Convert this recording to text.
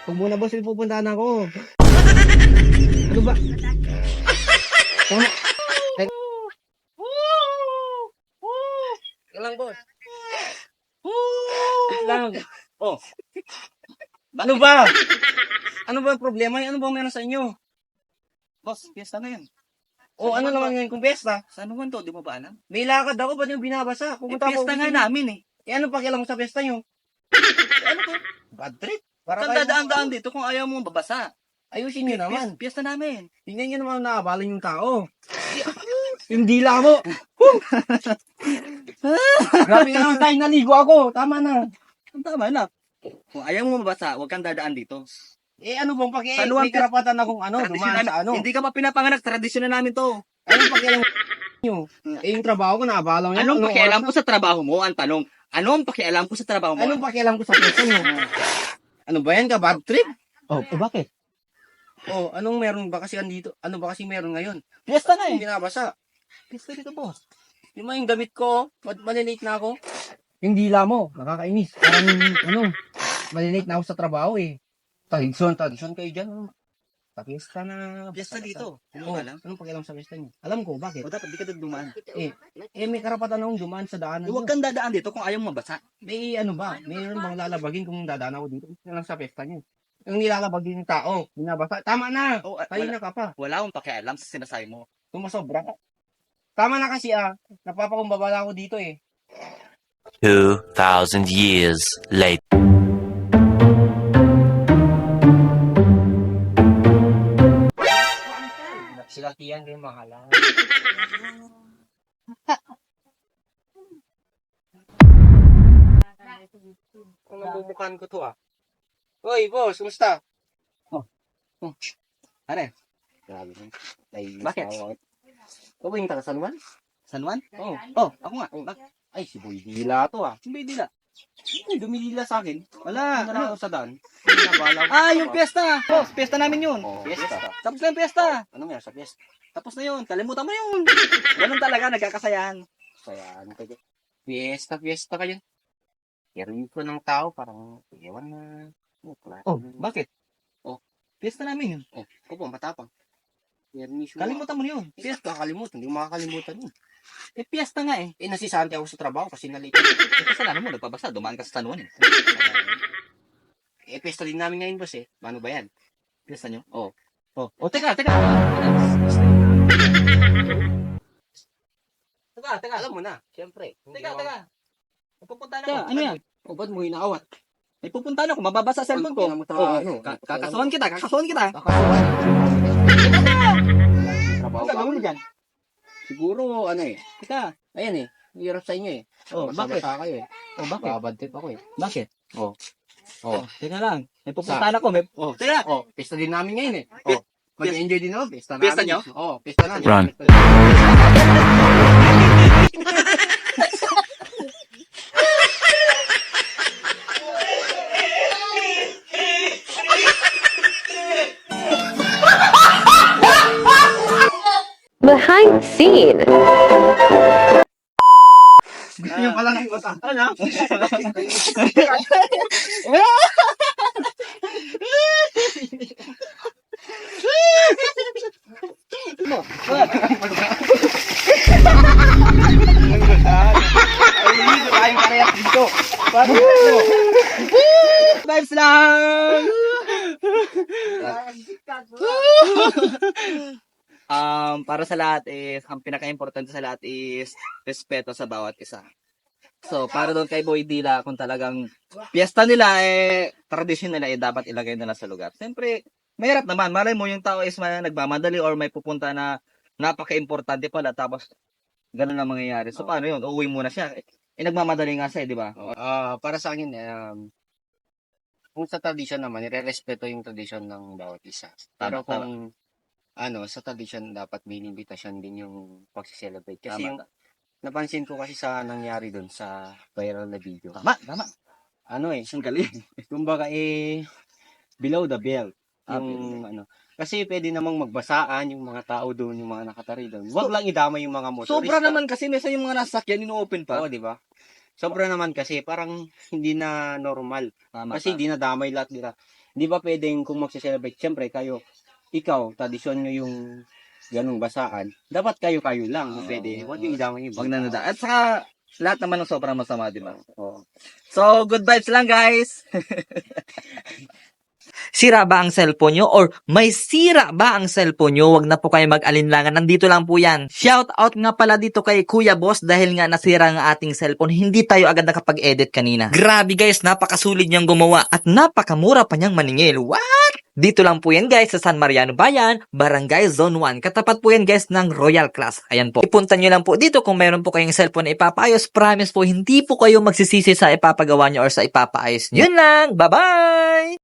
Huwag muna boss, may pupuntahan ako. Ano ba? Tama. Ito lang boss. Ito lang. Oh. Ano ba? Ano ba ang problema? Ano ba meron sa inyo? Boss, piyesta na yan. O ano naman ngayon kung piyesta? Saan naman to? Di mo ba alam? May lakad ako, ba't yung binabasa? Pumunta ako. Piyesta nga namin eh. Eh ano pakialam mo sa piyesta nyo? Ano to? Bad trip. Para Saan kayo- dadaan-daan dito kung ayaw mo babasa? Ayusin nyo naman. Piyesta namin. Tingnan nyo naman naabalan yung tao. Yung dila mo. Grabe na naman tayo, naligo ako. Tama na. Tama na. Kung ayaw mo mabasa, huwag kang dadaan dito. Eh ano bang paki... Sa luwang may karapatan akong ano, dumaan sa ano. Hindi ka pa pinapanganak, tradisyon na namin to. Anong pakialam nyo? Eh yung trabaho ko, naabalan nyo. Anong pakialam ko sa trabaho mo? Ang tanong. Anong pakialam ko sa trabaho mo? Anong pakialam ko sa piyesta nyo? Ano ba yan ka? Bad trip? Oh, bakit? Oh, anong meron ba kasi andito? Ano ba kasi meron ngayon? Piyesta na Yung binabasa. Piyesta dito, boss. Yung mga yung damit ko, malilate na ako. Yung dila mo, nakakainis. Parang, ano, malilate na ako sa trabaho eh. Tradisyon kayo dyan. Papiesta na. Piyesta dito. Ano Oh, mo alam? anong pakialam sa piyesta niyo? Alam ko, bakit? O dapat di ka doon dumaan. May karapatan akong dumaan sa daanan. Huwag kang dadaan dito kung ayaw mo mabasa. May ano ba? Mayroon bang lalabagin kung dadaan ako dito? Ito lang sa piyesta niyo. Yung nilalabagin ng tao, binabasa. Tama na! Oh, Tayo wala, na ka pa. wala akong pakialam sa sinasabi mo. Tumasobra ka. Tama na kasi napapakumbaba na ako dito eh. 2,000 years later. Sila Kian din mahala. Kung nabubukhan ko to Hoy, boss, kumusta? Ano? Grabe mo. Bakit? Ikaw ba yung taga San Juan? San Juan? Oo. Oh, ako nga. Ay, si Boy Dila to Hindi dila. Ay, dumilila sa akin. Wala. Ano na ako sa daan? Nabala ko. Ah, yung piyesta. Boss, piyesta namin yun. Oh, fiesta. Tapos na yung piyesta. Ano meron sa fiesta? Tapos na yun. Kalimutan mo yun. Ganun talaga, nagkakasayahan. Kaya ano kayo? Fiesta kayo. Hearing ko ng tao, parang iwan na. Oh, bakit? Oh. Piyesta namin yun. Oh, ko po, matapang. Permission. Kalimutan mo na yun. Fiesta, kakalimutan. Hindi ko makakalimutan yun. Eh, piyesta nga eh. Eh, nasisante ako sa trabaho kasi nalito. Eh, kasalanan mo, nagpabasa. Dumaan ka sa San Juan eh. Eh, fiesta din namin ngayon, boss eh. Paano ba yan? Piyesta nyo? Oh. Oh, teka. Teka, alam mo na. Siyempre. Teka. Pupunta na Teka, ako. ano yan? O, ba't mo hinaawat? May pupunta na ako. Mababasa sa cellphone ko. Tingnan mo ta, Oh, ano, kakasuhan kita. Kakasuhan. Trabaho Ang gagawin mo ka. dyan? Siguro, ano eh. Teka. Ayan eh. Hirap sa inyo eh. Oh, bakit? Basa kayo eh. Oh, bakit? Babad trip ako eh. Bakit? Oh. Oh, teka lang. May pupunta na ako. Oh. Teka. Oh, pista din namin ngayon eh. Oh. Mag-enjoy din ako. Pista namin. Pista nyo? Oh, pista namin. Run. Behind the scene. Gusto nyo pala ng bata. Ano? Ay, dito tayong parehas dito. Vibes lang! Para sa lahat is, ang pinaka-importante sa lahat is respeto sa bawat isa. So, para doon kay Boy Dila, kung talagang piyesta nila, tradisyon nila, dapat ilagay nila sa lugar. Siyempre, mahirap naman. Malay mo yung tao is nagmamadali or may pupunta na napaka-importante pala, tapos ganun na mangyayari. So, paano yun? Uuwi muna siya. Nagmamadali nga siya, di ba? Para sa akin, kung sa tradisyon naman, nire-respeto yung tradisyon ng bawat isa. Pero Tama, kung sa tradisyon dapat may limitasyon din yung pag-celebrate. Kasi Tama. yung napansin ko kasi sa nangyari doon sa viral na video. Tama. Ang galing. Kumbaga below the belt. Kasi pwede namang magbasaan yung mga tao doon, yung mga nakatari doon. Huwag lang idamay yung mga motorista. Sobra naman kasi minsan yung mga nasakyan, ino-open pa. Oo, di ba? Sobra naman kasi parang hindi na normal. Tama, Kasi hindi na damay lahat nila. Hindi ba pwedeng kung magse-celebrate, siyempre kayo, ikaw, tradisyon nyo yung ganung basaan, dapat kayo-kayo lang. Pwede. Huwag yung idamay yung Wag na nada. At saka, lahat naman ng sobrang masama, di ba? Oo. So, good vibes lang, guys! Sira ba ang cellphone nyo or may sira ba ang cellphone nyo? Wag na po kayo mag-alinlangan. Nandito lang po yan. Shout out nga pala dito kay Kuya Boss dahil nga nasira ang ating cellphone. Hindi tayo agad nakapag-edit kanina. Grabe guys, napakasulit niyang gumawa at napakamura pa niyang maningil. What? Dito lang po yan guys sa San Mariano Bayan, Barangay Zone 1. Katapat po yan guys ng Royal Class. Ayan po. Ipunta nyo lang po dito kung meron po kayong cellphone na ipapaayos. Promise po, hindi po kayo magsisisi sa ipapagawa nyo or sa ipapaayos nyo. Yun lang. Bye-bye!